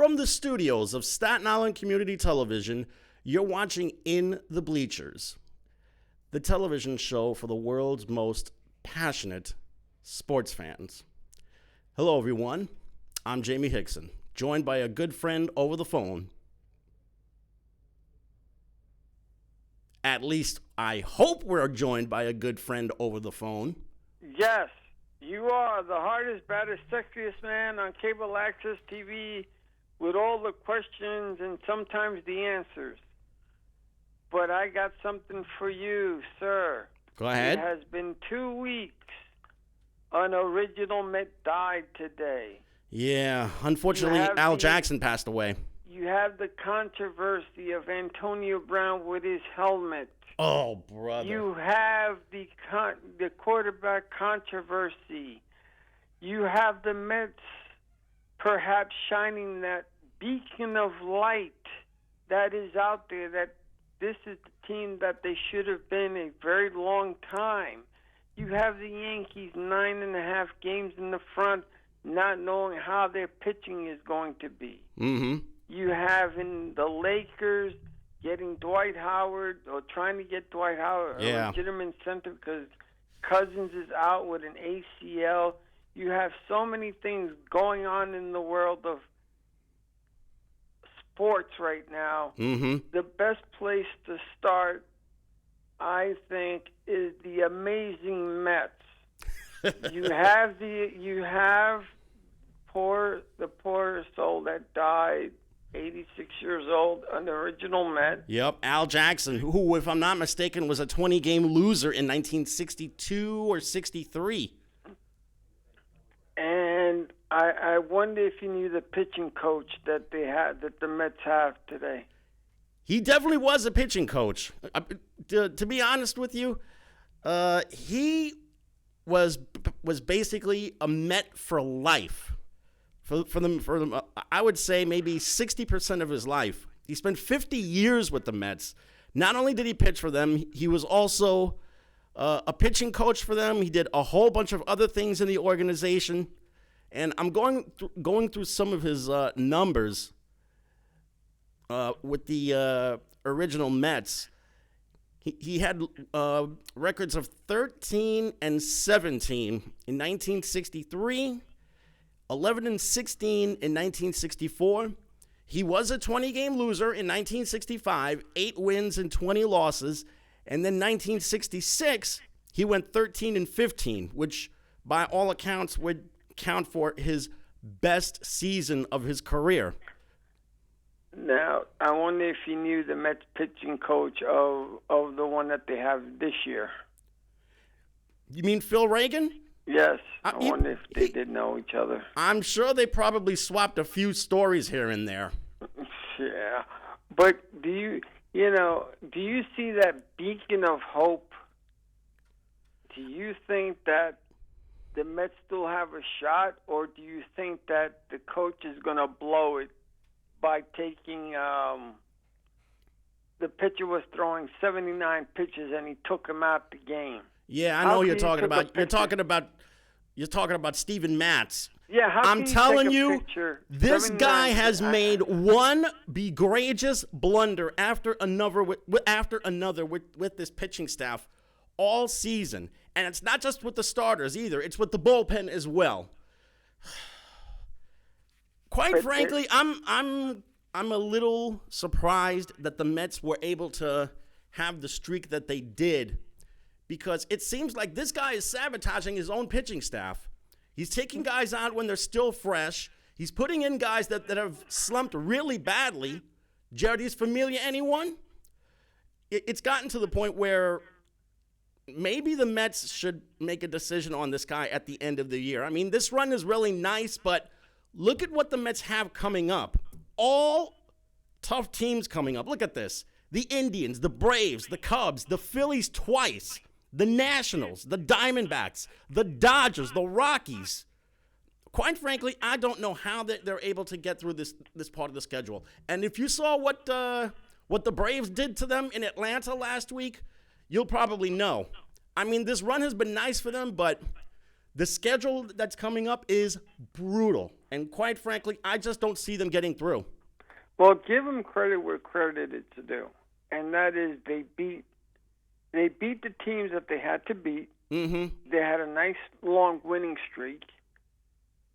From the studios of Staten Island Community Television, you're watching In the Bleachers, the television show for the world's most passionate sports fans. Hello, everyone. I'm Jaime Hixson, joined by a good friend over the phone. At least I hope we're joined by a good friend over the phone. Yes, you are the hardest, baddest, sexiest man on cable access TV with all the questions and sometimes the answers. But I got something for you, sir. Go ahead. It has been 2 weeks. An original Met died today. Yeah, unfortunately, Al Jackson passed away. You have the controversy of Antonio Brown with his helmet. Oh, brother. You have the quarterback controversy. You have the Mets perhaps shining that beacon of light that is out there, that this is the team that they should have been a very long time. You have the Yankees 9.5 games in the front, not knowing how their pitching is going to be. Mm-hmm. You have in the Lakers getting Dwight Howard, or trying to get Dwight Howard a legitimate center because Cousins is out with an ACL. You have so many things going on in the world of sports right now. Mm-hmm. The best place to start, I think, is the amazing Mets. You have the poor soul that died, 86 years old, an original Met. Yep, Al Jackson, who, if I'm not mistaken, was a 20-game loser in 1962 or 63. And I wonder if you knew the pitching coach that the Mets have today. He definitely was a pitching coach. To be honest with you, he was basically a Met for life. For them, I would say maybe 60% of his life. He spent 50 years with the Mets. Not only did he pitch for them, he was also a pitching coach for them. He did a whole bunch of other things in the organization. And I'm going through some of his numbers with the original Mets. He had records of 13 and 17 in 1963. 11 and 16 in 1964. He was a 20-game loser in 1965, 8 wins and 20 losses. And then 1966, he went 13 and 15, which by all accounts would count for his best season of his career. Now, I wonder if you knew the Mets pitching coach of the one that they have this year. You mean Phil Reagan? Yes, I wonder if they did know each other. I'm sure they probably swapped a few stories here and there. Yeah, but do you see that beacon of hope? Do you think that the Mets still have a shot, or do you think that the coach is going to blow it by taking the pitcher was throwing 79 pitches and he took him out the game? Yeah, I know you're talking about. You're talking about Steven Matz. Yeah, I'm telling you, this guy has made one egregious blunder after another with this pitching staff all season, and it's not just with the starters either; it's with the bullpen as well. Quite frankly, I'm a little surprised that the Mets were able to have the streak that they did. Because it seems like this guy is sabotaging his own pitching staff. He's taking guys out when they're still fresh. He's putting in guys that have slumped really badly. Jeurys Familia, anyone? It's gotten to the point where maybe the Mets should make a decision on this guy at the end of the year. I mean, this run is really nice, but look at what the Mets have coming up. All tough teams coming up. Look at this. The Indians, the Braves, the Cubs, the Phillies twice. The Nationals, the Diamondbacks, the Dodgers, the Rockies. Quite frankly, I don't know how they're able to get through this part of the schedule. And if you saw what the Braves did to them in Atlanta last week, you'll probably know. I mean, this run has been nice for them, but The schedule that's coming up is brutal. And quite frankly, I just don't see them getting through. Well, give them credit where credit is due, and that is they beat the teams that they had to beat. Mm-hmm. They had a nice long winning streak,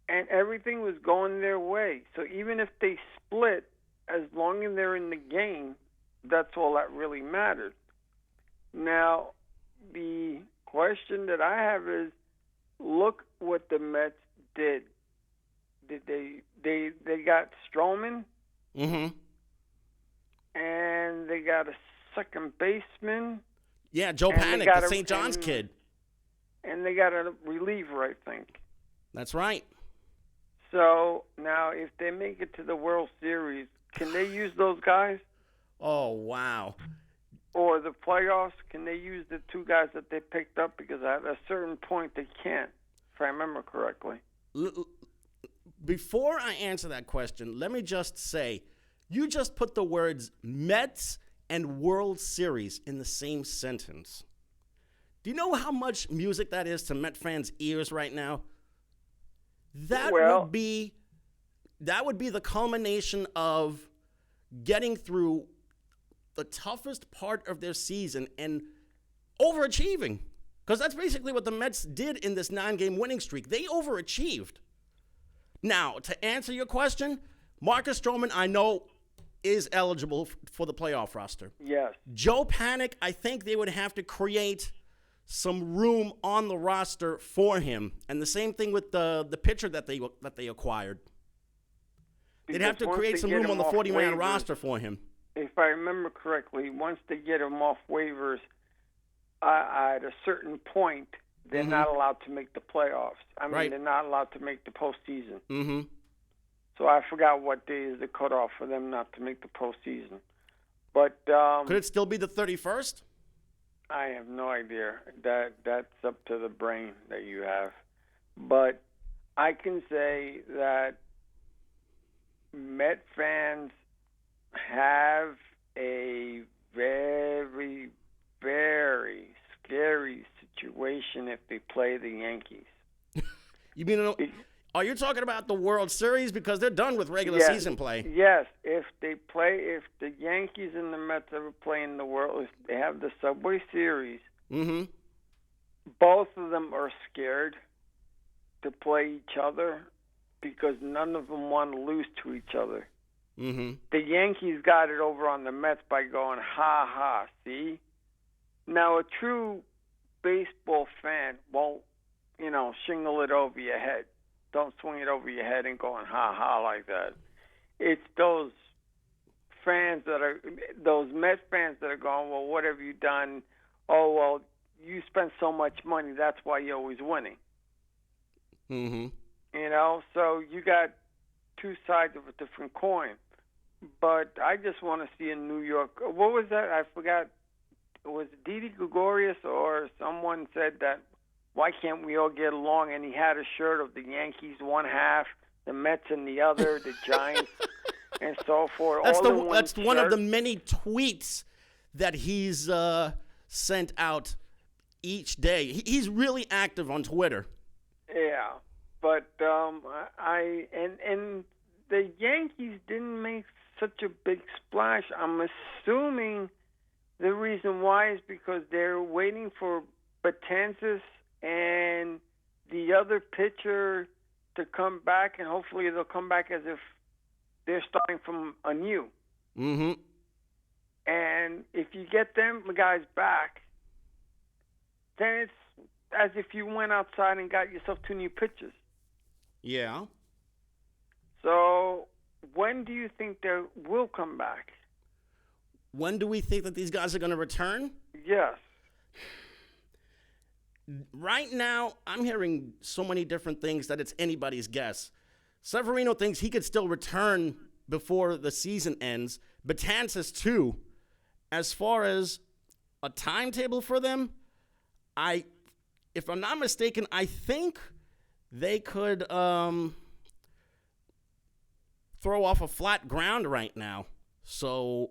and everything was going their way. So even if they split, as long as they're in the game, that's all that really mattered. Now, the question that I have is, look what the Mets did. Did they got Stroman? Mm-hmm. And they got a second baseman. Yeah, Joe Panic, the St. John's kid. And they got a reliever, I think. That's right. So now, if they make it to the World Series, can they use those guys? Oh, wow. Or the playoffs, can they use the two guys that they picked up? Because at a certain point, they can't, if I remember correctly. Before I answer that question, let me just say, you just put the words Mets and World Series in the same sentence. Do you know how much music that is to Met fans' ears right now? That would be the culmination of getting through the toughest part of their season and overachieving. Because that's basically what the Mets did in this 9-game winning streak. They overachieved. Now, to answer your question, Marcus Stroman, I know, is eligible for the playoff roster. Yes. Joe Panic, I think they would have to create some room on the roster for him. And the same thing with the pitcher that they acquired. They'd have to create some room on the 40-man roster for him. If I remember correctly, once they get him off waivers, at a certain point, they're not allowed to make the playoffs. I mean, they're not allowed to make the postseason. Mm-hmm. So I forgot what day is the cutoff for them not to make the postseason. But could it still be the 31st? I have no idea. That's up to the brain that you have. But I can say that Met fans have a very, very scary situation if they play the Yankees. You mean, are you talking about the World Series? Because they're done with regular season play. Yes, if the Yankees and the Mets ever play in the World, if they have the Subway Series, both of them are scared to play each other because none of them want to lose to each other. Mm-hmm. The Yankees got it over on the Mets by going, ha, ha, see? Now, a true baseball fan won't, shingle it over your head. Don't swing it over your head and going, ha, ha, like that. It's those Mets fans that are going, well, what have you done? Oh, well, you spent so much money, that's why you're always winning. Mm-hmm. So you got two sides of a different coin. But I just want to see in New York. What was that? I forgot. Was it Didi Gregorius or someone said that, why can't we all get along? And he had a shirt of the Yankees one half, the Mets in the other, the Giants, and so forth. That's one of the many tweets that he's sent out each day. He's really active on Twitter. Yeah, but and the Yankees didn't make such a big splash. I'm assuming the reason why is because they're waiting for Betances and the other pitcher to come back, and hopefully they'll come back as if they're starting from anew. Mm-hmm. And if you get them guys back, then it's as if you went outside and got yourself 2 new pitchers. Yeah. So when do you think they will come back? When do we think that these guys are going to return? Yes. Right now, I'm hearing so many different things that it's anybody's guess. Severino thinks he could still return before the season ends. Betances, too. As far as a timetable for them, if I'm not mistaken, I think they could throw off a flat ground right now. So,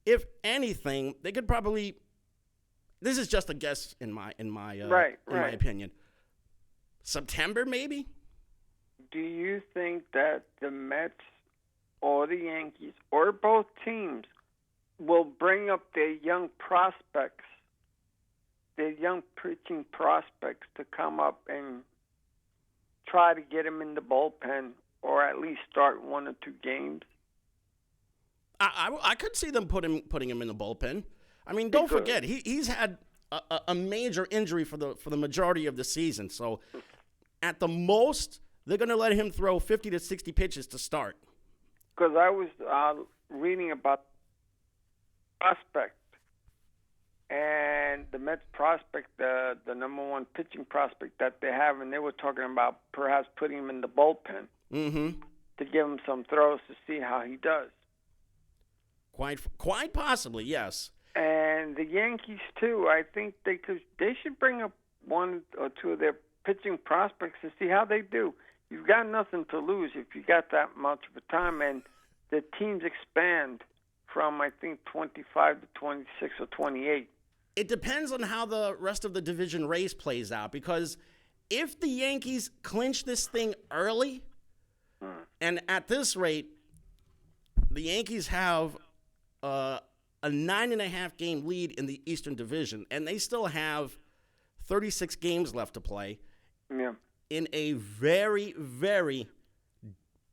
if anything, they could probably. This is just a guess in my opinion. September, maybe? Do you think that the Mets or the Yankees or both teams will bring up their young prospects, their young pitching prospects, to come up and try to get them in the bullpen or at least start 1 or 2 games? I could see them putting him in the bullpen. I mean, don't forget, he's had a major injury for the majority of the season. So at the most, they're going to let him throw 50 to 60 pitches to start. Because I was reading about prospect, and the Mets prospect, the number 1 pitching prospect that they have, and they were talking about perhaps putting him in the bullpen to give him some throws to see how he does. Quite possibly, yes. And the Yankees too. I think they should bring up 1 or 2 of their pitching prospects to see how they do. You've got nothing to lose if you got that much of a time, and the teams expand from, I think, 25 to 26 or 28. It depends on how the rest of the division race plays out, because if the Yankees clinch this thing early, and at this rate, the Yankees have a 9.5 game lead in the Eastern Division, and they still have 36 games left to play in a very, very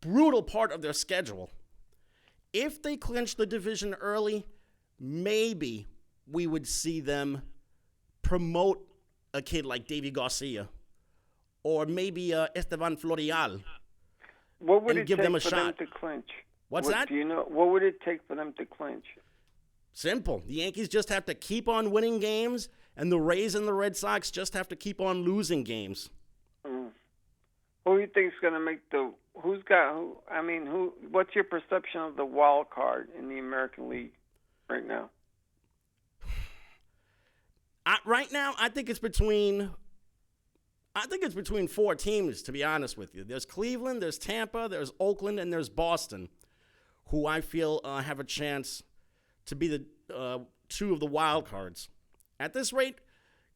brutal part of their schedule. If they clinch the division early, maybe we would see them promote a kid like Davy Garcia or maybe Esteban Florial. What would it give take them a for shot them to clinch? What's that? Do you know what would it take for them to clinch? Simple. The Yankees just have to keep on winning games, and the Rays and the Red Sox just have to keep on losing games. Who do you think is going to make the? Who's got? Who? I mean, who? What's your perception of the wild card in the American League right now? Right now, I think it's between 4 teams, to be honest with you. There's Cleveland, there's Tampa, there's Oakland, and there's Boston, who I feel have a chance to be the 2 of the wild cards. At this rate,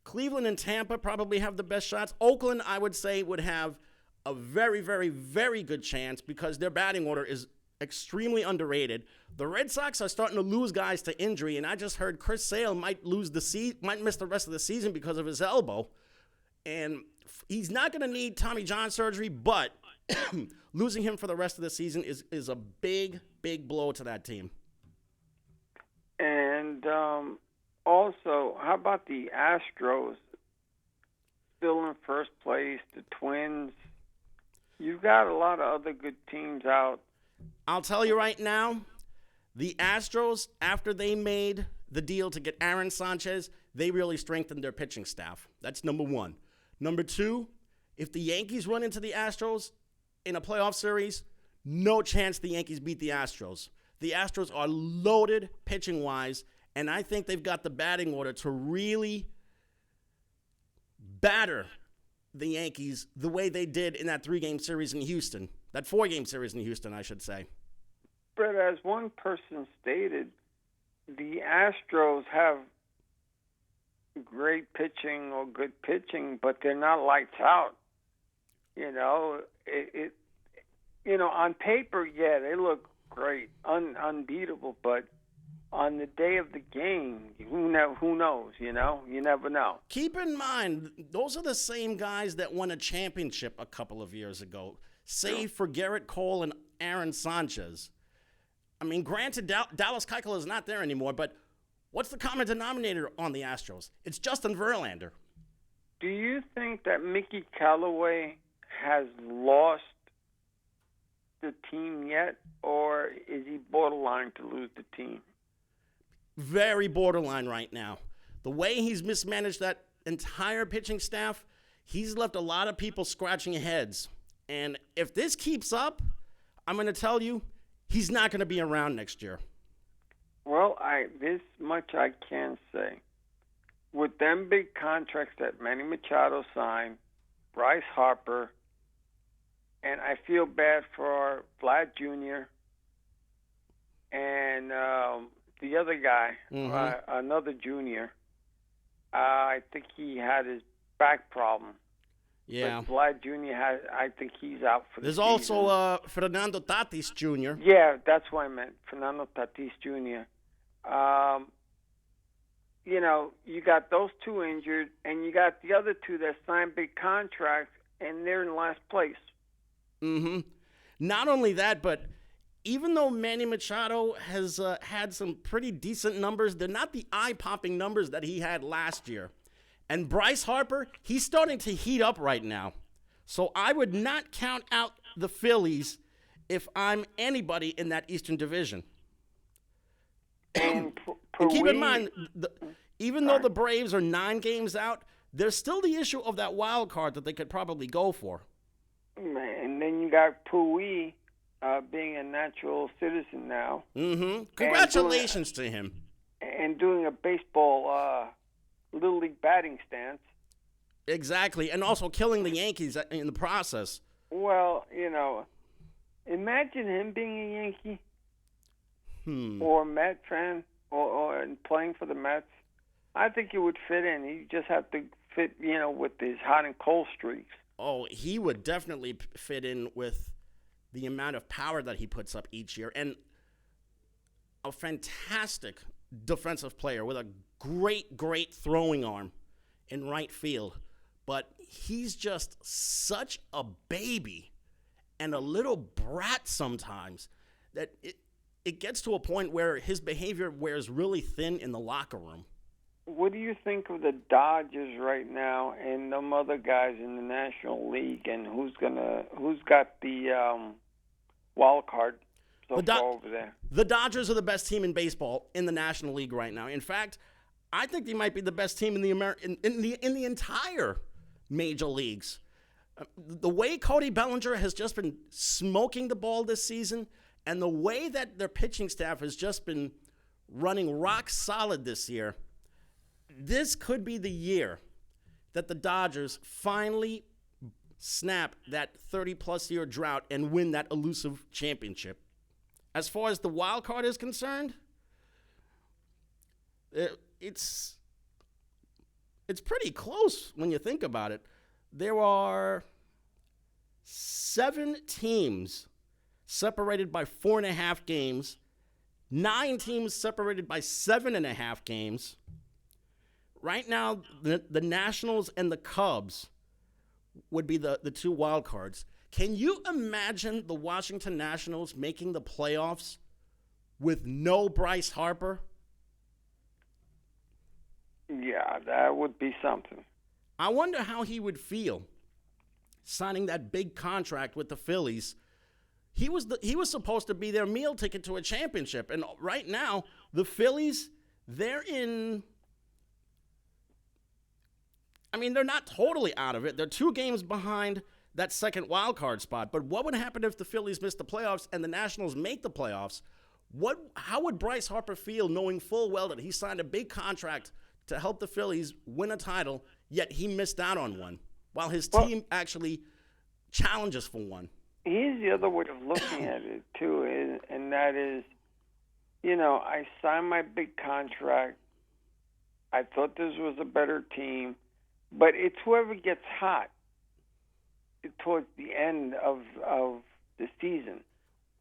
Cleveland and Tampa probably have the best shots. Oakland, I would say, would have a very, very, very good chance because their batting order is extremely underrated. The Red Sox are starting to lose guys to injury, and I just heard Chris Sale might miss the rest of the season because of his elbow. And he's not going to need Tommy John surgery, but losing him for the rest of the season is a big, big blow to that team. And also, how about the Astros? Still in first place, the Twins. You've got a lot of other good teams out. I'll tell you right now, the Astros, after they made the deal to get Aaron Sanchez, they really strengthened their pitching staff. That's number 1. Number 2, if the Yankees run into the Astros in a playoff series, no chance the Yankees beat the Astros. The Astros are loaded pitching-wise, and I think they've got the batting order to really batter the Yankees the way they did in that 3-game series in Houston. That 4-game series in Houston, I should say. But as one person stated, the Astros have great pitching or good pitching, but they're not lights out. You know, on paper, yeah, they look great, unbeatable, but on the day of the game, who knows, you know? You never know. Keep in mind, those are the same guys that won a championship a couple of years ago, save for Garrett Cole and Aaron Sanchez. I mean, granted, Dallas Keuchel is not there anymore, but what's the common denominator on the Astros? It's Justin Verlander. Do you think that Mickey Callaway has lost the team yet, or is he borderline to lose the team? Very borderline right now. The way he's mismanaged that entire pitching staff, he's left a lot of people scratching heads. And if this keeps up, I'm going to tell you, he's not going to be around next year. Well, this much I can say. With them big contracts that Manny Machado signed, Bryce Harper, and I feel bad for Vlad Jr. and the other guy, another junior. I think he had his back problem. Yeah. But Vlad Jr. I think he's out for the There's season. also Fernando Tatis Jr. Yeah, that's what I meant. Fernando Tatis Jr. You got those two injured, and you got the other two that signed big contracts, and they're in last place. Mm-hmm. Not only that, but even though Manny Machado has had some pretty decent numbers, they're not the eye-popping numbers that he had last year. And Bryce Harper, he's starting to heat up right now. So I would not count out the Phillies if I'm anybody in that Eastern Division. And And keep in mind, even though the Braves are 9 games out, there's still the issue of that wild card that they could probably go for. And then you got Pui being a natural citizen now. Mm-hmm. Congratulations to him. And doing a baseball Little League batting stance. Exactly, and also killing the Yankees in the process. Well, imagine him being a Yankee or a Met fan or playing for the Mets. I think he would fit in. He just have to fit, with his hot and cold streaks. Oh, he would definitely fit in with the amount of power that he puts up each year. And a fantastic defensive player with a great throwing arm in right field. But he's just such a baby and a little brat sometimes that it gets to a point where his behavior wears really thin in the locker room. What do you think of the Dodgers right now and them other guys in the National League, and who's got the wild card so far over there? The Dodgers are the best team in baseball in the National League right now. In fact, I think they might be the best team in the entire major leagues. The way Cody Bellinger has just been smoking the ball this season, and the way that their pitching staff has just been running rock solid this year, this could be the year that the Dodgers finally snap that 30-plus year drought and win that elusive championship. As far as the wild card is concerned, it's pretty close when you think about it. There are 7 teams separated by 4.5 games, 9 teams separated by 7.5 games. Right now, the Nationals and the Cubs would be the 2 wild cards. Can you imagine the Washington Nationals making the playoffs with no Bryce Harper? Yeah, that would be something. I wonder how he would feel signing that big contract with the Phillies. He was supposed to be their meal ticket to a championship, and right now the Phillies, they're not totally out of it. They're 2 games behind that second wild card spot. But what would happen if the Phillies miss the playoffs and the Nationals make the playoffs? How would Bryce Harper feel knowing full well that he signed a big contract to help the Phillies win a title, yet he missed out on one, while his team actually challenges for one? Here's the other way of looking at it, too, and that is, I signed my big contract. I thought this was a better team, but it's whoever gets hot towards the end of the season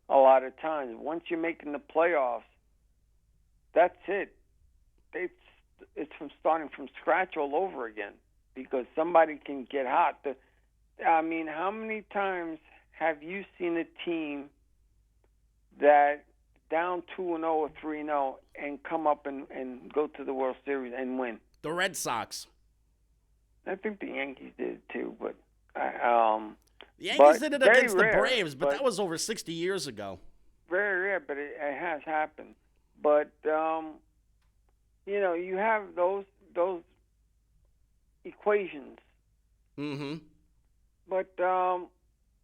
a lot of times. Once you're making the playoffs, that's it. It's from starting from scratch all over again because somebody can get hot. How many times have you seen a team that down 2-0 or 3-0 and come up and go to the World Series and win? The Red Sox. I think the Yankees did it too, but the Yankees did it against the Braves, but that was over 60 years ago. Very rare, but it has happened. But you have those equations. Mm-hmm. But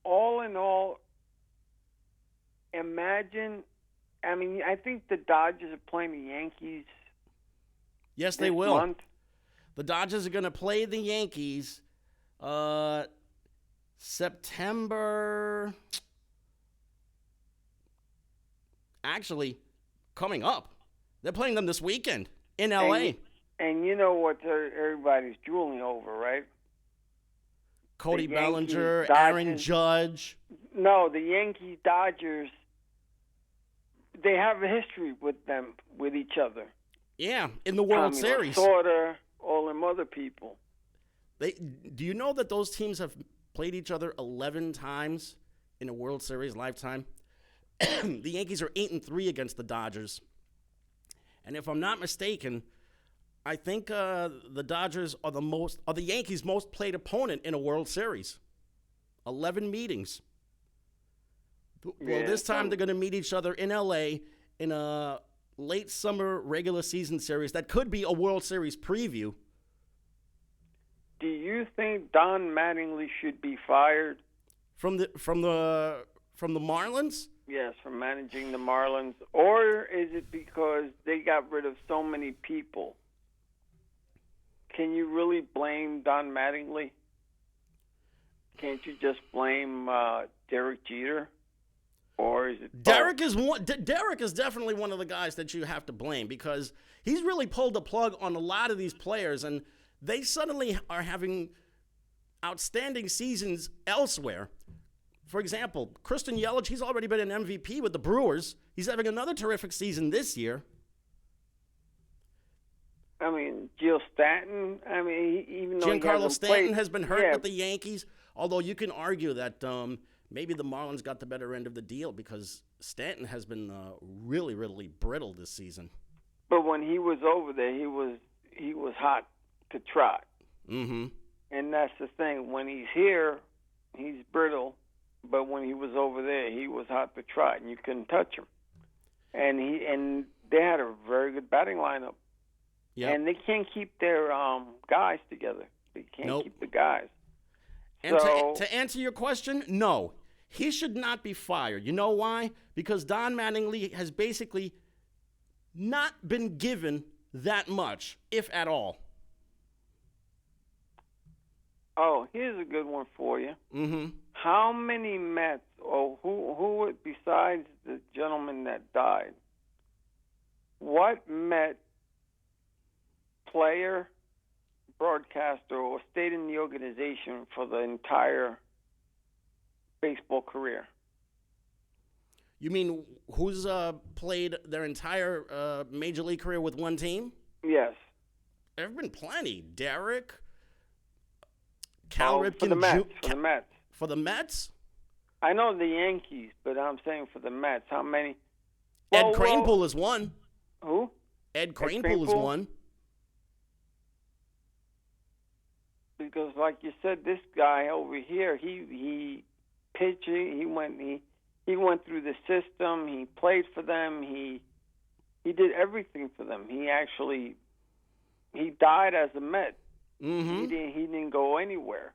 all in all, imagine. I think the Dodgers are playing the Yankees. Yes, they will. Month. The Dodgers are going to play the Yankees September. Actually, coming up. They're playing them this weekend in L.A. And you know what everybody's drooling over, right? Cody the Bellinger, Yankees, Aaron Dodgers. Judge. No, the Yankees, Dodgers, they have a history with them, with each other. Yeah, in the World Tommy Series. Lasorda, all them other people. Do you know that those teams have played each other 11 times in a World Series lifetime? The Yankees are 8-3 against the Dodgers. And if I'm not mistaken, I think the Dodgers are the Yankees' most played opponent in a World Series. 11 meetings. Well, this time they're going to meet each other in L.A. in a late summer regular season series that could be a World Series preview. Do you think Don Mattingly should be fired? From the Marlins? Yes, from managing the Marlins. Or is it because they got rid of so many people? Can you really blame Don Mattingly? Can't you just blame Derek Jeter? Or is it Derek is definitely one of the guys that you have to blame because he's really pulled the plug on a lot of these players, and they suddenly are having outstanding seasons elsewhere. For example, Christian Yelich, he's already been an MVP with the Brewers. He's having another terrific season this year. I mean, Gio Stanton. I mean, even though Giancarlo Stanton played, has been hurt with the Yankees, although you can argue that maybe the Marlins got the better end of the deal because Stanton has been really, really brittle this season. But when he was over there, he was hot to trot. Mm-hmm. And that's the thing. When he's here, he's brittle. But when he was over there, he was hot to trot, and you couldn't touch him. And they had a very good batting lineup. Yep. And they can't keep their guys together. They can't keep the guys. And to answer your question, no. He should not be fired. You know why? Because Don Mattingly has basically not been given that much, if at all. Oh, here's a good one for you. Mm-hmm. How many Mets, or who besides the gentleman that died, what Met player, broadcaster, or stayed in the organization for the entire baseball career? You mean who's played their entire major league career with one team? Yes. There have been plenty. Derek, Cal Ripken, for the Mets. For the Mets. For the Mets? I know the Yankees, but I'm saying for the Mets. How many? Ed Kranepool is one. Who? Ed Kranepool is one. Because, like you said, this guy over here, he pitched. He went through the system. He played for them. He did everything for them. He died as a Met. Mm-hmm. He didn't go anywhere.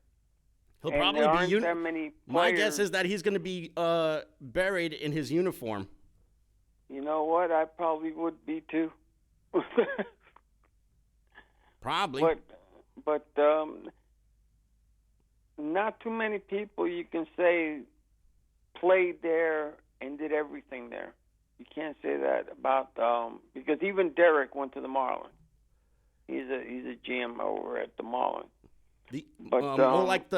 He'll and probably there be. aren't that many players. My guess is that he's going to be buried in his uniform. You know what? I probably would be too. Probably. But not too many people you can say played there and did everything there. You can't say that about because even Derek went to the Marlins. He's a GM over at the Marlins. More like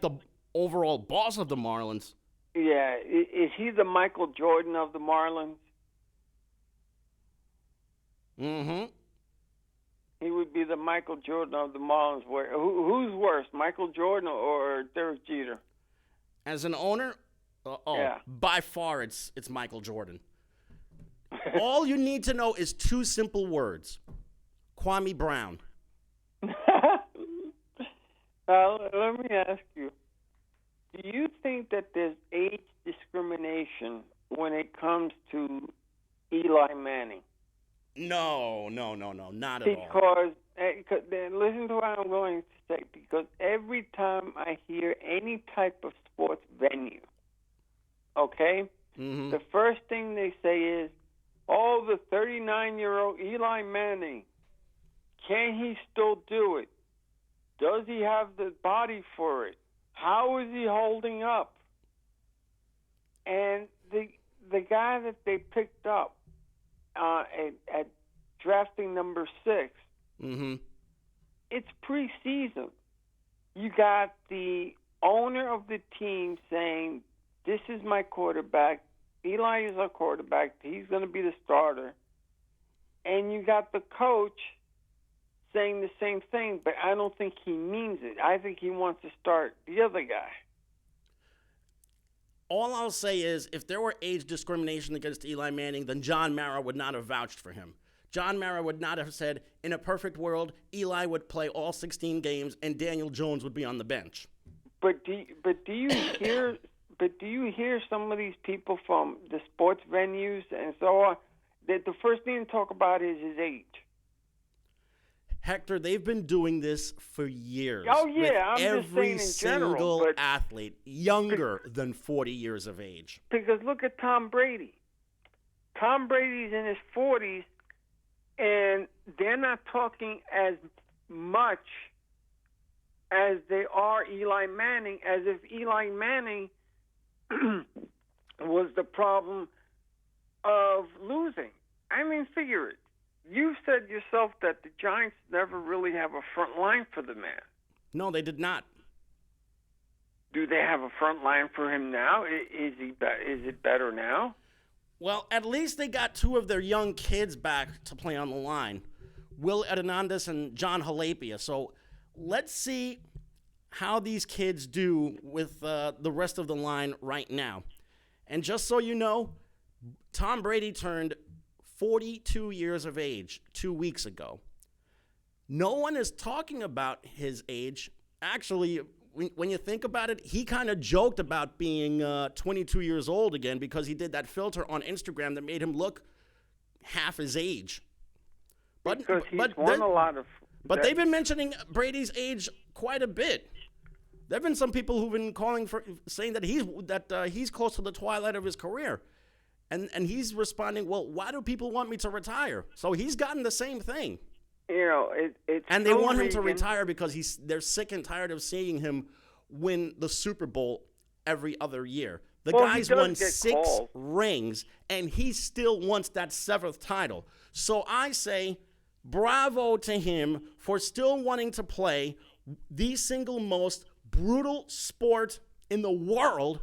the overall boss of the Marlins. Yeah, is he the Michael Jordan of the Marlins? Mm-hmm. He would be the Michael Jordan of the Marlins. Who's worse, Michael Jordan or Derek Jeter? As an owner, yeah. By far it's Michael Jordan. All you need to know is two simple words: Kwame Brown. Let me ask you: do you think that there's age discrimination when it comes to Eli Manning? No, not at all. Because listen to what I'm going to say. Because every time I hear any type of sports venue, okay, mm-hmm. the first thing they say is, "Oh, the 39-year-old Eli Manning, can he still do it? Does he have the body for it? How is he holding up?" And the guy that they picked up at drafting number 6, mm-hmm. it's preseason. You got the owner of the team saying, "This is my quarterback. Eli is our quarterback. He's going to be the starter." And you got the coach saying the same thing, but I don't think he means it. I think he wants to start the other guy. All I'll say is, if there were age discrimination against Eli Manning, then John Mara would not have vouched for him. John Mara would not have said, in a perfect world, Eli would play all 16 games and Daniel Jones would be on the bench. But do you hear some of these people from the sports venues and so on that the first thing to talk about is his age? Hector, they've been doing this for years. Oh yeah, with I'm every just saying in single general, but athlete younger than 40 years of age. Because look at Tom Brady. Tom Brady's in his 40s, and they're not talking as much as they are Eli Manning, as if Eli Manning was the problem of losing. I mean, figure it. You said yourself that the Giants never really have a front line for the man. No, they did not. Do they have a front line for him now? Is it better now? Well, at least they got two of their young kids back to play on the line, Will Hernandez and John Halapia. So let's see how these kids do with the rest of the line right now. And just so you know, Tom Brady turned 42 years of age 2 weeks ago. No one is talking about his age. Actually, when you think about it, he kind of joked about being 22 years old again because he did that filter on Instagram that made him look half his age. Because he's won a lot of... But they've been mentioning Brady's age quite a bit. There have been some people who've been saying that he's close to the twilight of his career. And he's responding, well, why do people want me to retire? So he's gotten the same thing. You know, it's and they want him to retire because they're sick and tired of seeing him win the Super Bowl every other year. The guy's won 6 rings, and he still wants that 7th title. So I say, bravo to him for still wanting to play the single most brutal sport in the world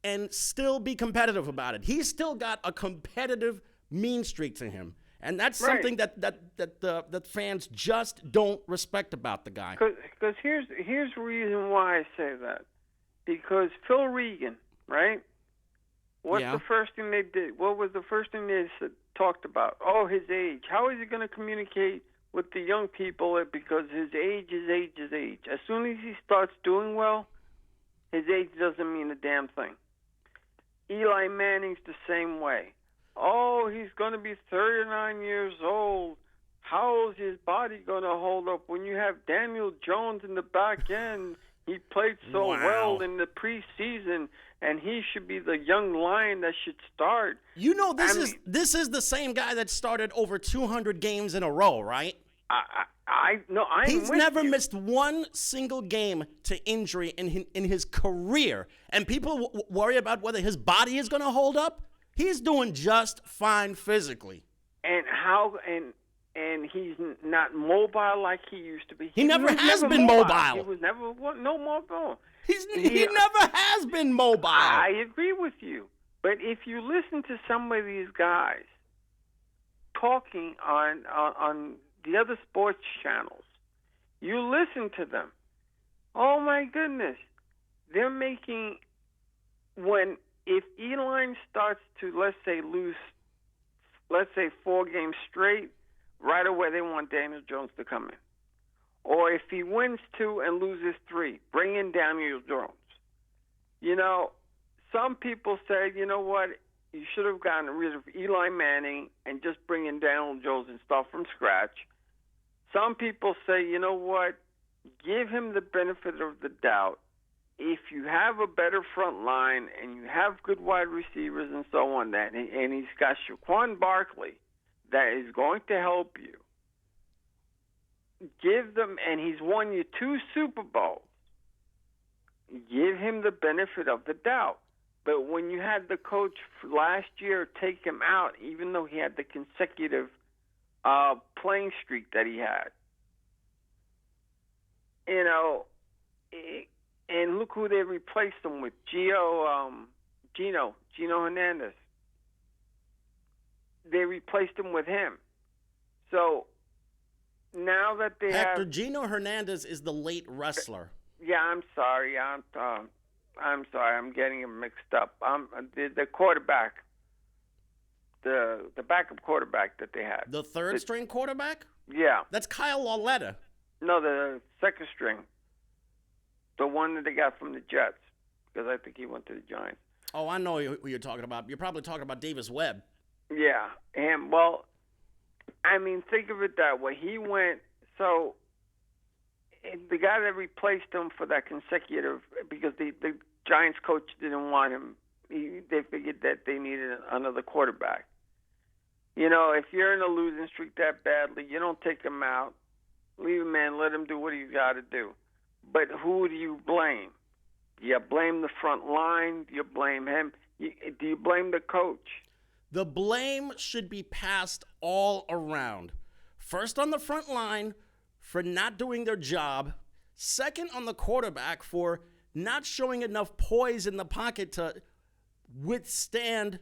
and still be competitive about it. He's still got a competitive mean streak to him. And that's something that fans just don't respect about the guy. Because here's the reason why I say that. Because Phil Regan, right? What's the first thing they did? What was the first thing they talked about? Oh, his age. How is he going to communicate with the young people? Because his age is age is age. As soon as he starts doing well, his age doesn't mean a damn thing. Eli Manning's the same way. Oh, he's going to be 39 years old. How is his body going to hold up when you have Daniel Jones in the back end? He played so well in the preseason, and he should be the young lion that should start. You know, this is the same guy that started over 200 games in a row, right? He's never missed one single game to injury in his career. And people worry about whether his body is going to hold up. He's doing just fine physically. And he's not mobile like he used to be. He never has been mobile. He was never mobile. He never has been mobile. I agree with you. But if you listen to some of these guys talking on the other sports channels, you listen to them. Oh my goodness. They're making if Eli starts to, let's say, lose 4 games straight, right away they want Daniel Jones to come in. Or if he wins 2 and loses 3, bring in Daniel Jones. You know, some people say, you know what, you should have gotten rid of Eli Manning and just bring in Daniel Jones and start from scratch. Some people say, you know what, give him the benefit of the doubt. If you have a better front line and you have good wide receivers and so on, and he's got Saquon Barkley that is going to help you, give them, and he's won you 2 Super Bowls, give him the benefit of the doubt. But when you had the coach last year take him out, even though he had the consecutive playing streak that he had, you know, and look who they replaced him with, Gino Hernandez. They replaced him with him. So now that they Hector, have Gino Hernandez is the late wrestler. Yeah, I'm sorry. I'm sorry. I'm getting them mixed up. The quarterback, the backup quarterback that they had. The third string quarterback? Yeah. That's Kyle Lauletta. No, the second string. The one that they got from the Jets, because I think he went to the Giants. Oh, I know who you're talking about. You're probably talking about Davis Webb. Yeah, and well, I mean, think of it that way. He went, so the guy that replaced him for that consecutive, because the Giants coach didn't want him, they figured that they needed another quarterback. You know, if you're in a losing streak that badly, you don't take him out. Leave him in, let him do what he's got to do. But who do you blame? Do you blame the front line? Do you blame him? Do you blame the coach? The blame should be passed all around. First on the front line for not doing their job. Second on the quarterback for not showing enough poise in the pocket to withstand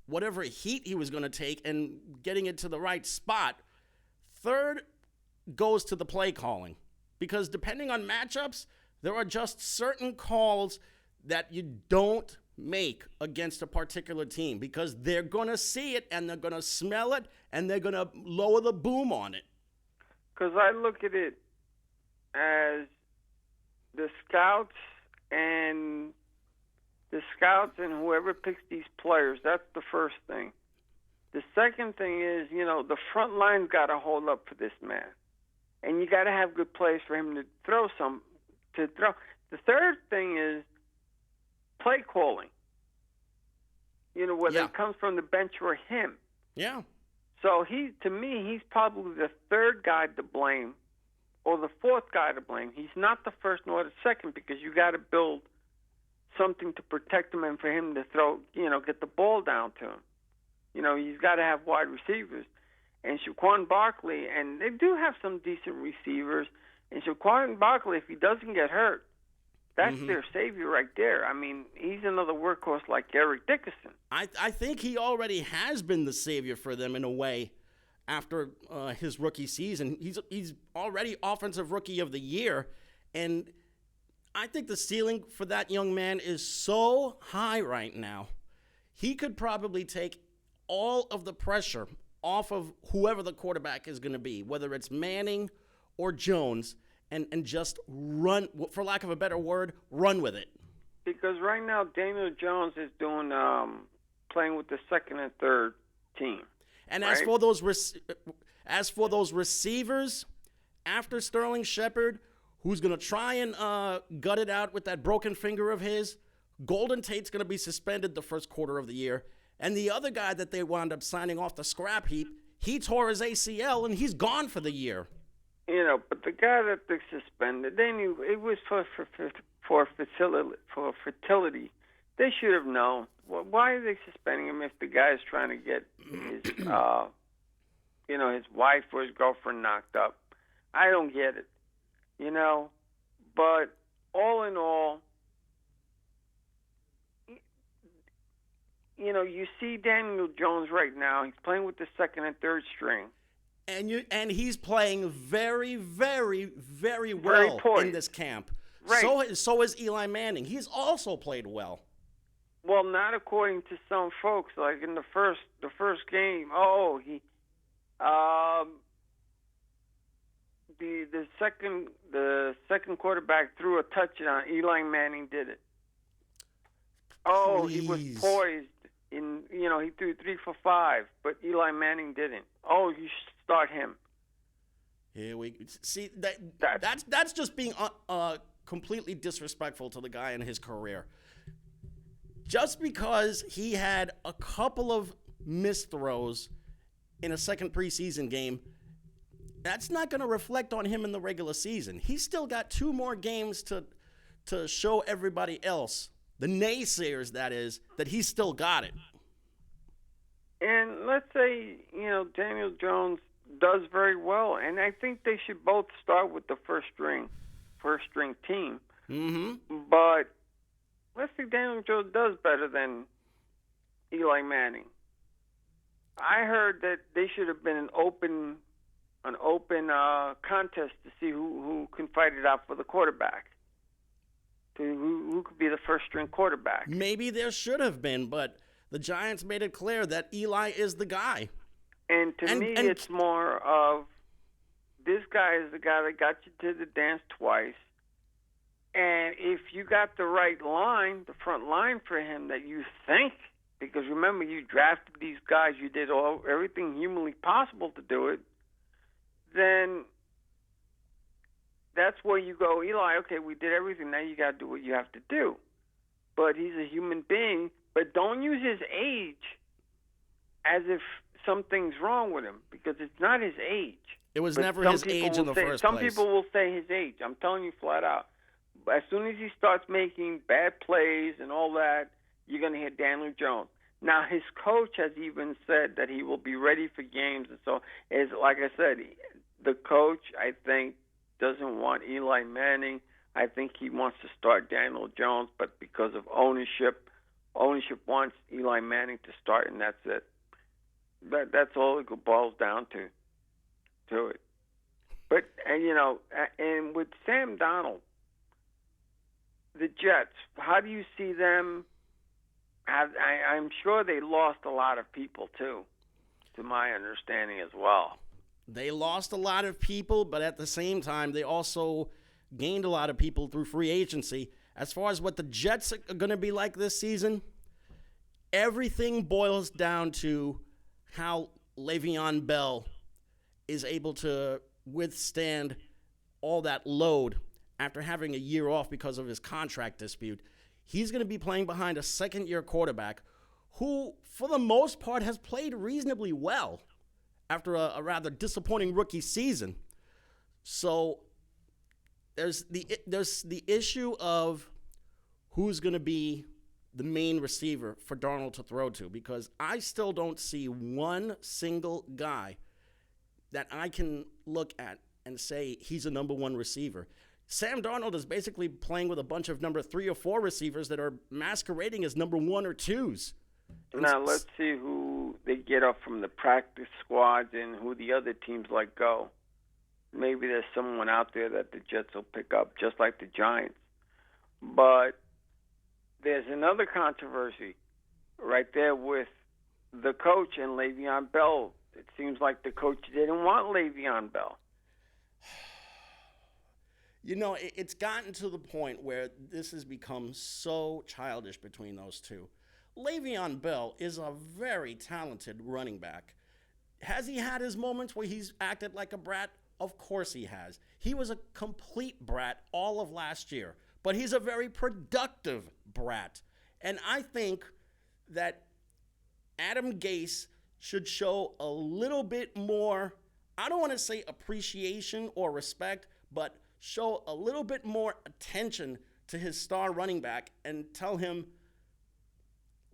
whatever heat he was going to take and getting it to the right spot. Third goes to the play calling. Because depending on matchups, there are just certain calls that you don't make against a particular team because they're going to see it and they're going to smell it and they're going to lower the boom on it. Because I look at it as the scouts and whoever picks these players, that's the first thing. The second thing is, the front line's got to hold up for this man. And you got to have good plays for him to throw. The third thing is play calling. Whether it comes from the bench or him. Yeah. So to me, he's probably the third guy to blame or the fourth guy to blame. He's not the first nor the second because you got to build something to protect him and for him to throw, get the ball down to him. He's got to have wide receivers. And Saquon Barkley, and they do have some decent receivers. And Saquon Barkley, if he doesn't get hurt, that's their savior right there. I mean, he's another workhorse like Eric Dickerson. I think he already has been the savior for them in a way after his rookie season. He's already Offensive Rookie of the Year. And I think the ceiling for that young man is so high right now. He could probably take all of the pressure off of whoever the quarterback is going to be, whether it's Manning or Jones, and just run, for lack of a better word, run with it. Because right now Daniel Jones is doing playing with the second and third team. And right? as for those receivers, after Sterling Shepard, who's going to try and gut it out with that broken finger of his, Golden Tate's going to be suspended the first quarter of the year. And the other guy that they wound up signing off the scrap heap, he tore his ACL and he's gone for the year. But the guy that they suspended, they knew it was for fertility. They should have known. Well, why are they suspending him if the guy is trying to get his, his wife or his girlfriend knocked up? I don't get it. But all in all, you see Daniel Jones right now. He's playing with the second and third string. And he's playing very, very, very well in this camp. Right. So is Eli Manning. He's also played well. Well, not according to some folks. Like in the first game, the second quarterback threw a touchdown. Eli Manning did it. Oh, Please. He was poised. He threw 3 for 5, but Eli Manning didn't. Oh, you should start him. Here we see that's just being completely disrespectful to the guy in his career. Just because he had a couple of missed throws in a second preseason game, that's not going to reflect on him in the regular season. He's still got 2 more games to show everybody else, the naysayers that is, that he's still got it. And let's say, Daniel Jones does very well, and I think they should both start with the first string team. Mm-hmm. But let's see, Daniel Jones does better than Eli Manning. I heard that they should have been an open contest to see who can fight it out for the quarterback. Who could be the first string quarterback? Maybe there should have been, but the Giants made it clear that Eli is the guy. And to me, it's more of this guy is the guy that got you to the dance twice. And if you got the right line, the front line for him that you think, because remember, you drafted these guys, you did everything humanly possible to do it, then that's where you go, Eli, okay, we did everything, now you got to do what you have to do. But he's a human being, but don't use his age as if something's wrong with him, because it's not his age. It was never his age in the first place. Some people will say his age. I'm telling you flat out. As soon as he starts making bad plays and all that, you're going to hear Daniel Jones. Now, his coach has even said that he will be ready for games. And so, like I said, the coach, I think, doesn't want Eli Manning. I think he wants to start Daniel Jones, but because of ownership wants Eli Manning to start, and that's it. That's all it boils down to it. But, and with Sam Darnold, the Jets, how do you see them? I'm sure they lost a lot of people, too, to my understanding as well. They lost a lot of people, but at the same time, they also gained a lot of people through free agency. As far as what the Jets are going to be like this season, everything boils down to how Le'Veon Bell is able to withstand all that load after having a year off because of his contract dispute. He's going to be playing behind a second-year quarterback who, for the most part, has played reasonably well after a rather disappointing rookie season. So there's the issue of who's going to be the main receiver for Darnold to throw to, because I still don't see one single guy that I can look at and say he's a number one receiver. Sam Darnold is basically playing with a bunch of number 3 or 4 receivers that are masquerading as number 1 or 2s. Now, let's see who they get up from the practice squads and who the other teams let go. Maybe there's someone out there that the Jets will pick up, just like the Giants. But there's another controversy right there with the coach and Le'Veon Bell. It seems like the coach didn't want Le'Veon Bell. It's gotten to the point where this has become so childish between those two. Le'Veon Bell is a very talented running back. Has he had his moments where he's acted like a brat? Of course he has. He was a complete brat all of last year, but he's a very productive brat. And I think that Adam Gase should show a little bit more, I don't want to say appreciation or respect, but show a little bit more attention to his star running back and tell him,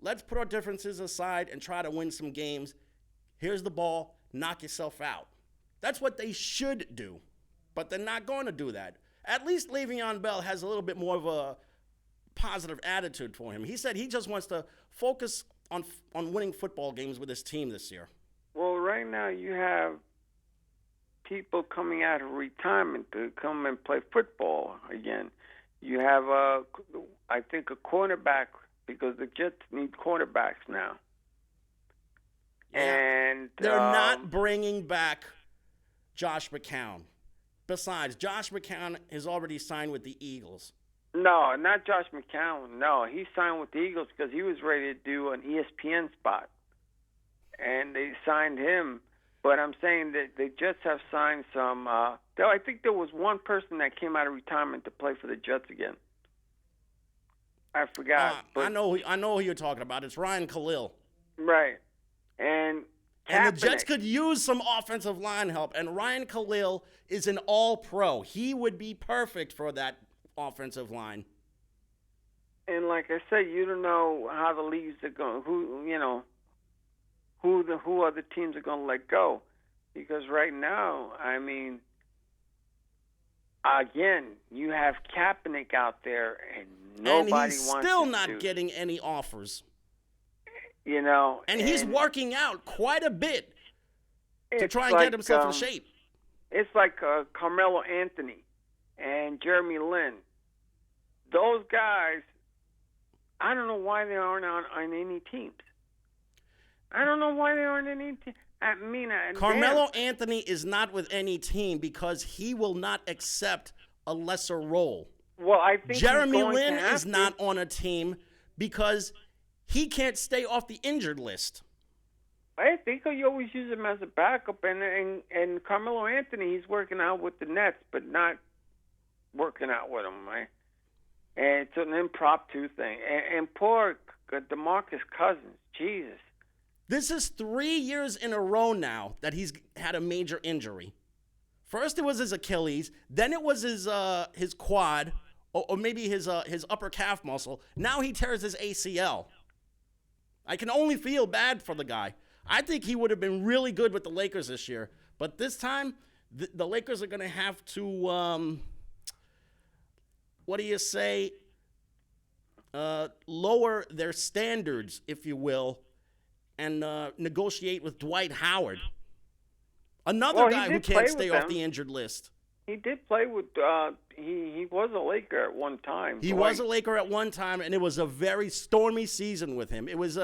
let's put our differences aside and try to win some games. Here's the ball, knock yourself out. That's what they should do, but they're not going to do that. At least Le'Veon Bell has a little bit more of a positive attitude for him. He said he just wants to focus on winning football games with his team this year. Well, right now you have people coming out of retirement to come and play football again. You have, I think, a cornerback, because the Jets need cornerbacks now. Yeah. And they're not bringing back Josh McCown. Besides, Josh McCown has already signed with the Eagles. No, not Josh McCown. No, he signed with the Eagles because he was ready to do an ESPN spot. And they signed him. But I'm saying that the Jets have signed some. I think there was one person that came out of retirement to play for the Jets again. I forgot. I know who you're talking about. It's Ryan Khalil. Right. And the Jets could use some offensive line help. And Ryan Khalil is an all-pro. He would be perfect for that offensive line. And like I said, you don't know how the leagues are going. Who other teams are going to let go. Because right now, I mean, again, you have Kaepernick out there, and nobody and he's wants still to not shoot. getting any offers. You know, And he's working out quite a bit to it's try and get himself in shape. It's like Carmelo Anthony and Jeremy Lin. Those guys, I don't know why they aren't on any teams. I don't know why they aren't on any teams. I mean, Carmelo Anthony is not with any team because he will not accept a lesser role. Well, I think Jeremy Lin is not on a team because he can't stay off the injured list. I think you always use him as a backup, and Carmelo Anthony, he's working out with the Nets, but not working out with them, right? And it's an impromptu thing. And poor DeMarcus Cousins, Jesus. This is 3 years in a row now that he's had a major injury. First it was his Achilles, then it was his quad, or maybe his upper calf muscle. Now he tears his ACL. I can only feel bad for the guy. I think he would have been really good with the Lakers this year. But this time, the Lakers are going to have to, lower their standards, if you will, and negotiate with Dwight Howard. Another guy who can't stay off the injured list. He did play with, he was a Laker at one time. He was a Laker at one time, and it was a very stormy season with him. It was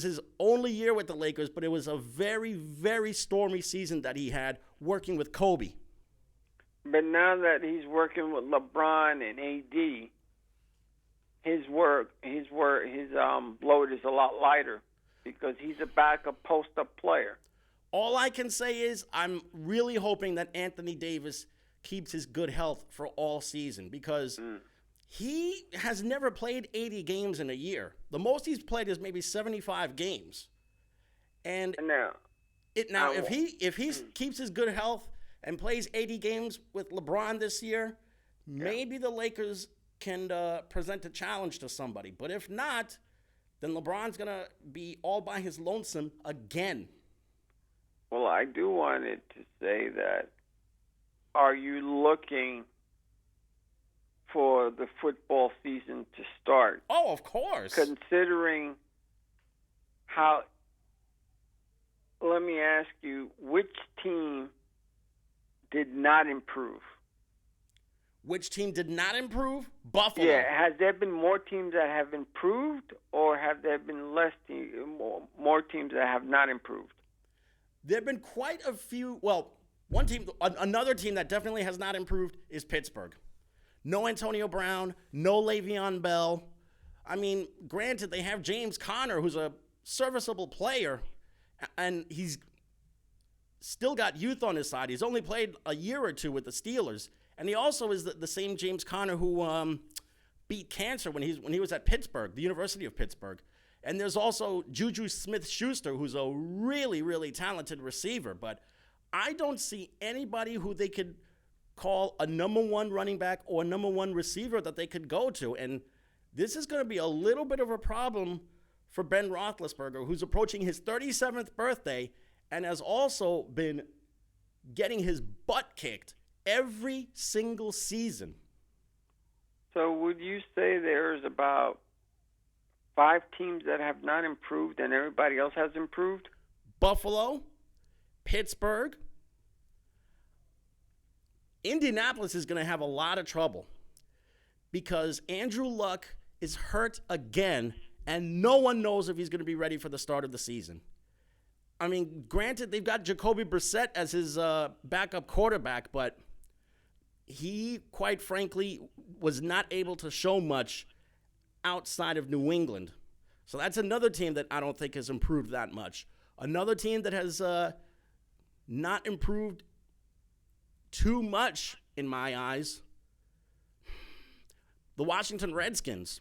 his only year with the Lakers, but it was a very, very stormy season that he had working with Kobe. But now that he's working with LeBron and AD, his load is a lot lighter because he's a backup post-up player. All I can say is I'm really hoping that Anthony Davis keeps his good health for all season because he has never played 80 games in a year. The most he's played is maybe 75 games. And if he keeps his good health and plays 80 games with LeBron this year, maybe the Lakers can present a challenge to somebody. But if not, then LeBron's going to be all by his lonesome again. Well, I do wanted to say that, are you looking for the football season to start? Oh, of course. Considering how, let me ask you, which team did not improve? Which team did not improve? Buffalo. Yeah, has there been more teams that have improved, or have there been more teams that have not improved? There have been quite a few. Well, another team that definitely has not improved is Pittsburgh. No Antonio Brown, no Le'Veon Bell. I mean, granted, they have James Conner, who's a serviceable player, and he's still got youth on his side. He's only played a year or two with the Steelers, and he also is the same James Conner who beat cancer when he was at Pittsburgh, the University of Pittsburgh. And there's also Juju Smith-Schuster, who's a really, really talented receiver. But I don't see anybody who they could call a number one running back or number one receiver that they could go to. And this is going to be a little bit of a problem for Ben Roethlisberger, who's approaching his 37th birthday and has also been getting his butt kicked every single season. So would you say there's about 5 teams that have not improved and everybody else has improved? Buffalo, Pittsburgh. Indianapolis is going to have a lot of trouble because Andrew Luck is hurt again, and no one knows if he's going to be ready for the start of the season. I mean, granted, they've got Jacoby Brissett as his backup quarterback, but he, quite frankly, was not able to show much outside of New England. So that's another team that I don't think has improved that much. Another team that has not improved too much in my eyes, the Washington Redskins.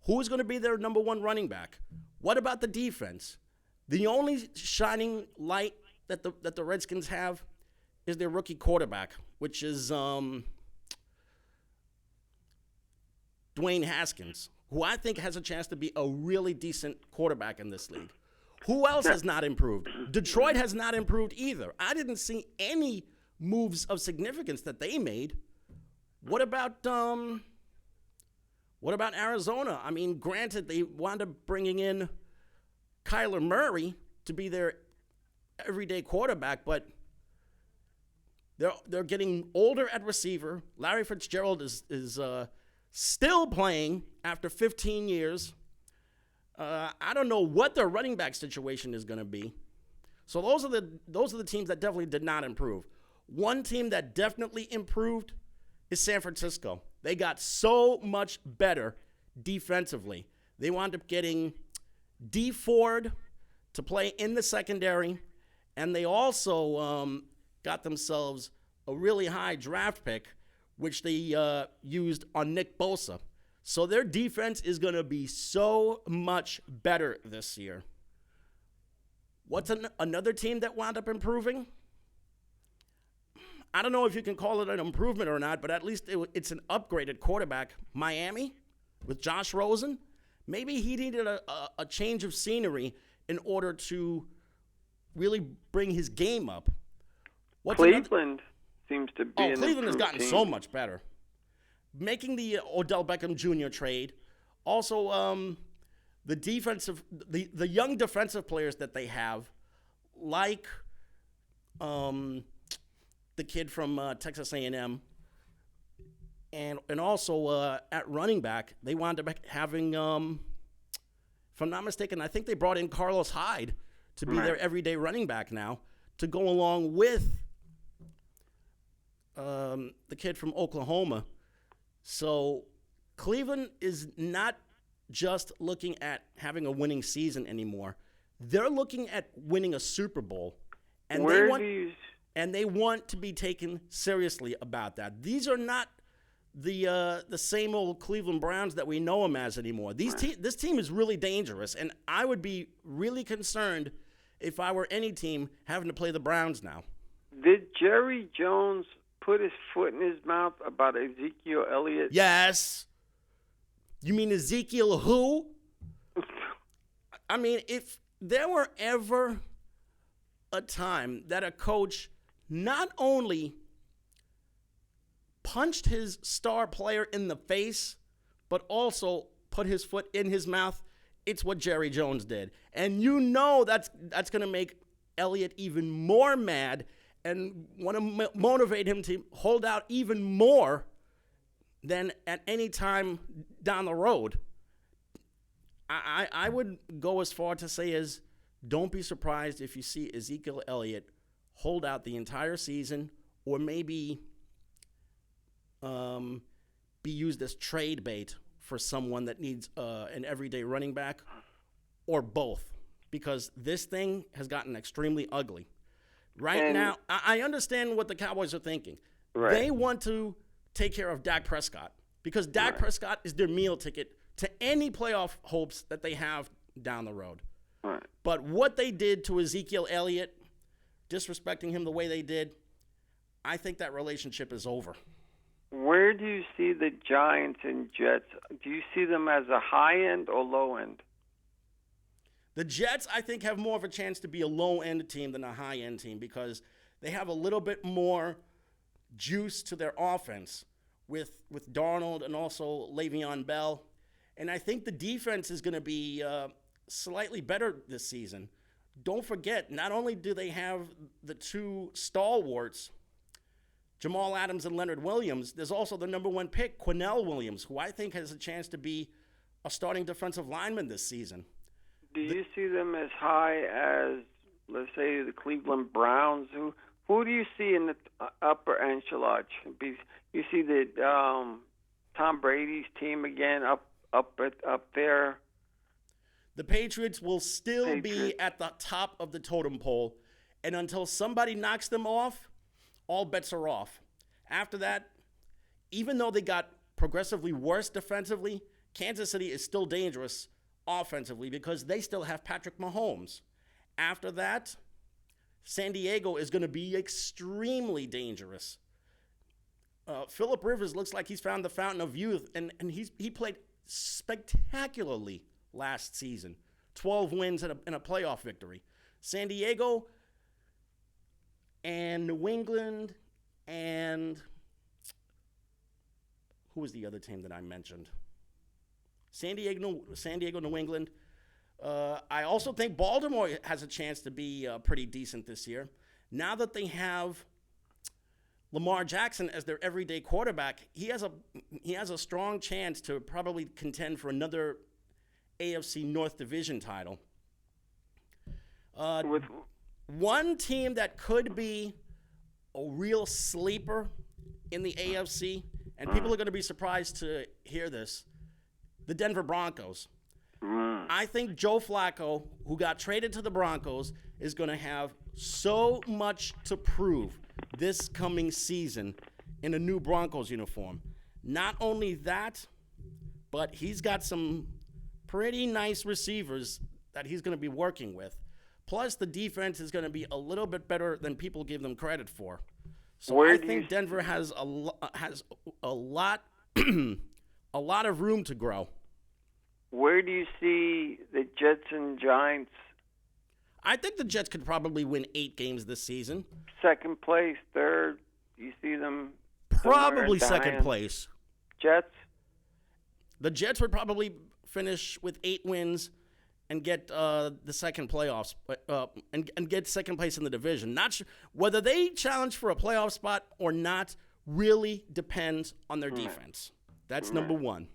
Who's going to be their number one running back? What about the defense? The only shining light that the Redskins have is their rookie quarterback, which is Dwayne Haskins, who I think has a chance to be a really decent quarterback in this league. Who else has not improved? Detroit has not improved either. I didn't see any moves of significance that they made. What about Arizona? I mean, granted, they wound up bringing in Kyler Murray to be their everyday quarterback, but they're getting older at receiver. Larry Fitzgerald is still playing after 15 years. I don't know what their running back situation is going to be. So those are the teams that definitely did not improve. One team that definitely improved is San Francisco. They got so much better defensively. They wound up getting D Ford to play in the secondary, and they also got themselves a really high draft pick, which they used on Nick Bosa. So their defense is going to be so much better this year. What's another team that wound up improving? I don't know if you can call it an improvement or not, but at least it's an upgraded quarterback. Miami with Josh Rosen. Maybe he needed a change of scenery in order to really bring his game up. Cleveland seems to be Cleveland has gotten team. so much better. Making the Odell Beckham Jr. trade. Also, the young defensive players that they have, like the kid from Texas A&M, and also at running back, they wound up having, if I'm not mistaken, I think they brought in Carlos Hyde to be their everyday running back now, to go along with the kid from Oklahoma. So Cleveland is not just looking at having a winning season anymore. They're looking at winning a Super Bowl. And they want to be taken seriously about that. These are not the same old Cleveland Browns that we know them as anymore. This team is really dangerous, and I would be really concerned if I were any team having to play the Browns now. Did Jerry Jones put his foot in his mouth about Ezekiel Elliott? Yes. You mean Ezekiel who? I mean, if there were ever a time that a coach not only punched his star player in the face, but also put his foot in his mouth, it's what Jerry Jones did. And you know that's going to make Elliott even more mad and want to motivate him to hold out even more than at any time down the road. I would go as far to say as, don't be surprised if you see Ezekiel Elliott hold out the entire season, or maybe be used as trade bait for someone that needs an everyday running back, or both, because this thing has gotten extremely ugly. Now, I understand what the Cowboys are thinking. Right. They want to take care of Dak Prescott, because Dak Prescott is their meal ticket to any playoff hopes that they have down the road. Right. But what they did to Ezekiel Elliott, disrespecting him the way they did, I think that relationship is over. Where do you see the Giants and Jets? Do you see them as a high end or low end? The Jets, I think, have more of a chance to be a low-end team than a high-end team, because they have a little bit more juice to their offense with Darnold and also Le'Veon Bell. And I think the defense is going to be slightly better this season. Don't forget, not only do they have the two stalwarts, Jamal Adams and Leonard Williams, there's also the number one pick, Quinnell Williams, who I think has a chance to be a starting defensive lineman this season. Do you see them as high as, let's say, the Cleveland Browns? Who do you see in the upper echelon? You see the Tom Brady's team again up there? The Patriots will still be at the top of the totem pole, and until somebody knocks them off, all bets are off. After that, even though they got progressively worse defensively, Kansas City is still dangerous offensively because they still have Patrick Mahomes. After that, San Diego is going to be extremely dangerous. Phillip Rivers looks like he's found the fountain of youth, and he played spectacularly last season. 12 wins and a playoff victory. San Diego and New England And who was the other team that I mentioned? San Diego, New England. I also think Baltimore has a chance to be pretty decent this year. Now that they have Lamar Jackson as their everyday quarterback, he has a strong chance to probably contend for another AFC North Division title. With One team that could be a real sleeper in the AFC, and people are going to be surprised to hear this, the Denver Broncos. I think Joe Flacco, who got traded to the Broncos, is going to have so much to prove this coming season in a new Broncos uniform. Not only that, but he's got some pretty nice receivers that he's going to be working with. Plus, the defense is going to be a little bit better than people give them credit for. So I think Denver has a lot a lot of room to grow. Where do you see the Jets and Giants? I think the Jets could probably win 8 games this season. Second place, third. You see them Probably second place. Jets? The Jets would probably finish with 8 wins and get the second playoffs and get second place in the division. Not sure whether they challenge for a playoff spot or not. Really depends on their defense. That's number one.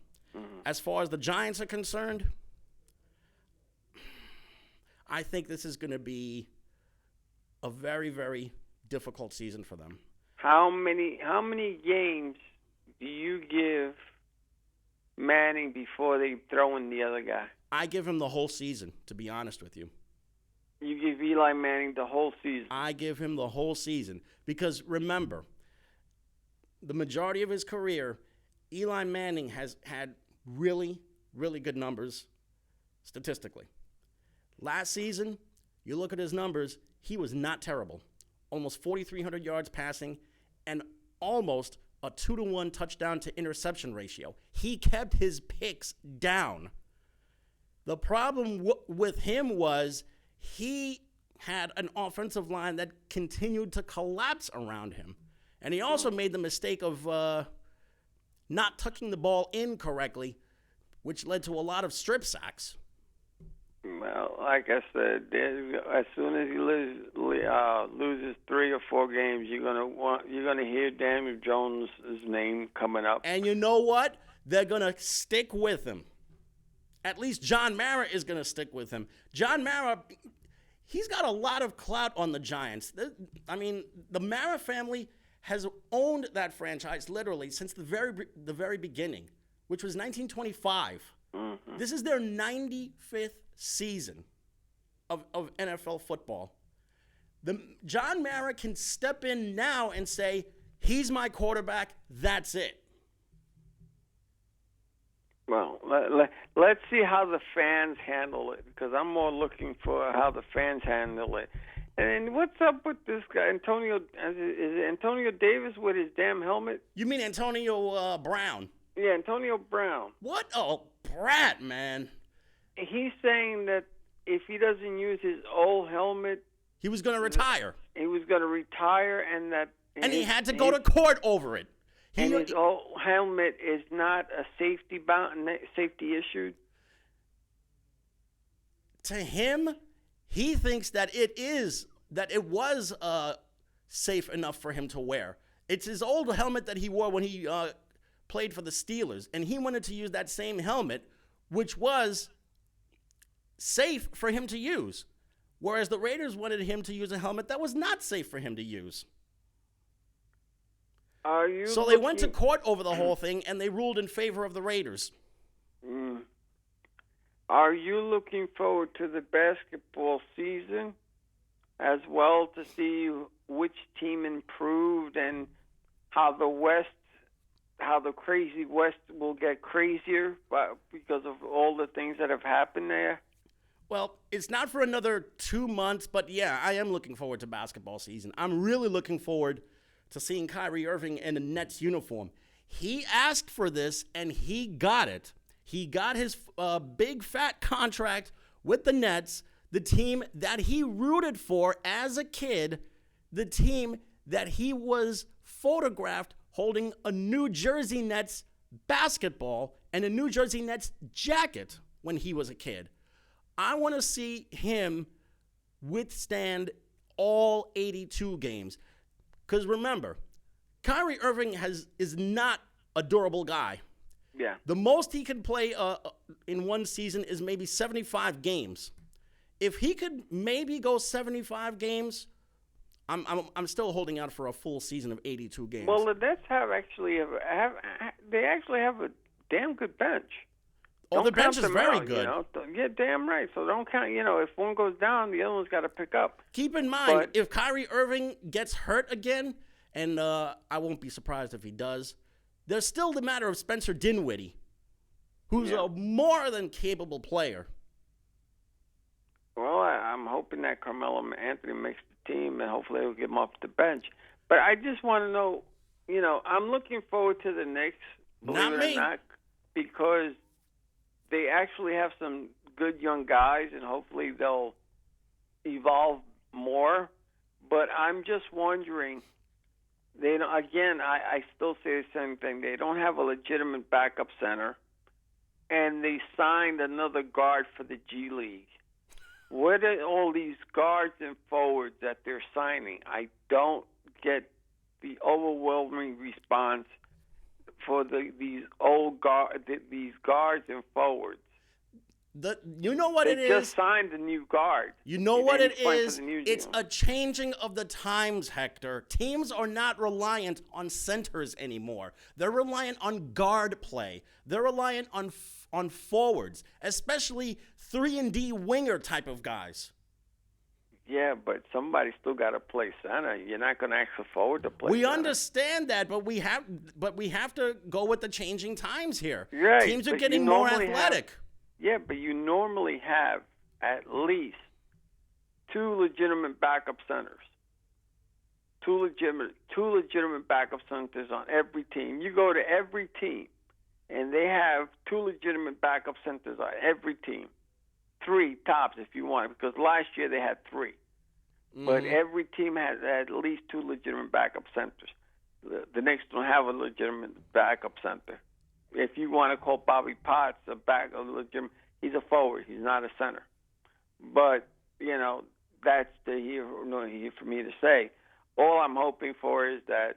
As far as the Giants are concerned, I think this is going to be a very, very difficult season for them. How many games do you give Manning before they throw in the other guy? I give him the whole season, to be honest with you. You give Eli Manning the whole season? I give him the whole season. Because remember, the majority of his career, Eli Manning has had really, really good numbers statistically. Last season, you look at his numbers, he was not terrible. Almost 4,300 yards passing and almost a 2-to-1 touchdown to interception ratio. He kept his picks down. The problem with him was he had an offensive line that continued to collapse around him. And he also made the mistake of not tucking the ball in correctly, which led to a lot of strip sacks. Well, like I said, as soon as he loses 3 or 4 games, you're gonna hear Daniel Jones' name coming up. And you know what? They're gonna stick with him. At least John Mara is gonna stick with him. John Mara, he's got a lot of clout on the Giants. I mean, the Mara family has owned that franchise literally since the very beginning, which was 1925. Mm-hmm. This is their 95th season of NFL football. John Mara can step in now and say, he's my quarterback, that's it. Well, let's see how the fans handle it, because I'm more looking for how the fans handle it. And what's up with this guy, Antonio? Is it Antonio Davis with his damn helmet? You mean Antonio Brown? Yeah, Antonio Brown. What a brat, man. He's saying that if he doesn't use his old helmet, he was going to retire. He was going to retire, and he had to go to court over it. His old helmet is not a safety issued. To him, he thinks that it was safe enough for him to wear. It's his old helmet that he wore when he played for the Steelers, and he wanted to use that same helmet, which was safe for him to use, whereas the Raiders wanted him to use a helmet that was not safe for him to use. So they went to court over the whole thing, and they ruled in favor of the Raiders. Are you looking forward to the basketball season as well, to see which team improved and how the crazy West will get crazier because of all the things that have happened there? Well, it's not for another 2 months, but yeah, I am looking forward to basketball season. I'm really looking forward to seeing Kyrie Irving in a Nets uniform. He asked for this, and he got it. He got his big, fat contract with the Nets, the team that he rooted for as a kid, the team that he was photographed holding a New Jersey Nets basketball and a New Jersey Nets jacket when he was a kid. I want to see him withstand all 82 games. Because remember, Kyrie Irving is not a durable guy. Yeah. The most he can play in one season is maybe 75 games. If he could maybe go 75 games, I'm still holding out for a full season of 82 games. Well, the Nets they actually have a damn good bench. Oh, the Don't bench count is them very out, good. You know? Yeah, damn right. So don't count. You know, if one goes down, the other one's got to pick up. Keep in mind, But if Kyrie Irving gets hurt again, and I won't be surprised if he does, there's still the matter of Spencer Dinwiddie, who's a more than capable player. Well, I'm hoping that Carmelo Anthony makes the team, and hopefully they'll get him off the bench. But I just want to know, you know, I'm looking forward to the Knicks, believe it or not, because they actually have some good young guys, and hopefully they'll evolve more. But I'm just wondering, they don't, again, I still say the same thing. They don't have a legitimate backup center, and they signed another guard for the G League. What are all these guards and forwards that they're signing? I don't get the overwhelming response for these guards and forwards. You know what it is? They just signed a new guard. You know what it is? It's a changing of the times, Hector. Teams are not reliant on centers anymore. They're reliant on guard play. They're reliant on forwards, especially 3-and-D winger type of guys. Yeah, but somebody still got to play center. You're not going to ask a forward to play We center. understand that, but we have to go with the changing times here. Right, Teams are but getting you more normally athletic. Yeah, but you normally have at least two legitimate backup centers. Two legitimate backup centers on every team. You go to every team, and they have two legitimate backup centers on every team. 3 tops if you want, because last year they had 3. Mm-hmm. But every team has at least 2 legitimate backup centers. The Knicks don't have a legitimate backup center. If you want to call Bobby Potts a legitimate, he's a forward. He's not a center. But, you know, that's here for me to say. All I'm hoping for is that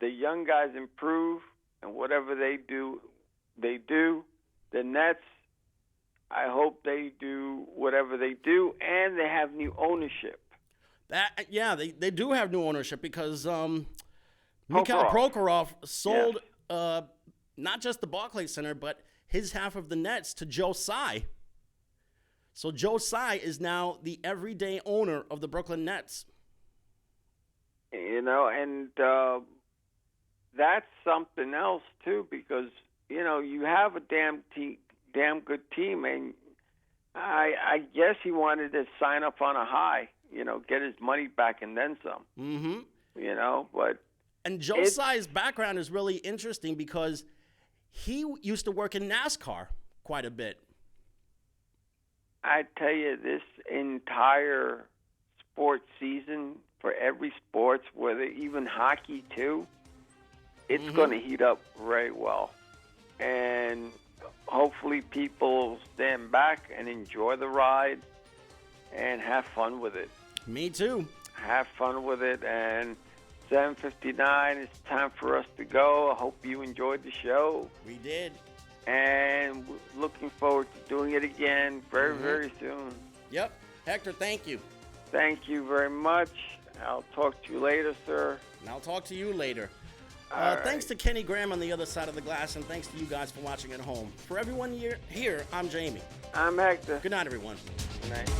the young guys improve, and whatever they do, they do. The Nets, I hope they do whatever they do, and they have new ownership. They do have new ownership because Mikhail Prokhorov sold not just the Barclays Center, but his half of the Nets to Joe Tsai. So Joe Tsai is now the everyday owner of the Brooklyn Nets. You know, and that's something else too, because you know you have a damn good team, and I guess he wanted to sign up on a high, you know, get his money back and then some. Mm-hmm. You know, and Joe Tsai's background is really interesting because he used to work in NASCAR quite a bit. I tell you, this entire sports season for every sports, whether even hockey too, it's going to heat up very well. And hopefully people stand back and enjoy the ride and have fun with it. Me too. Have fun with it. And 7:59, it's time for us to go. I hope you enjoyed the show. We did. And looking forward to doing it again very, very soon. Yep. Hector, thank you. Thank you very much. I'll talk to you later, sir. And I'll talk to you later. Right. Thanks to Kenny Graham on the other side of the glass, and thanks to you guys for watching at home. For everyone here, I'm Jamie. I'm Hector. Good night, everyone. Good night.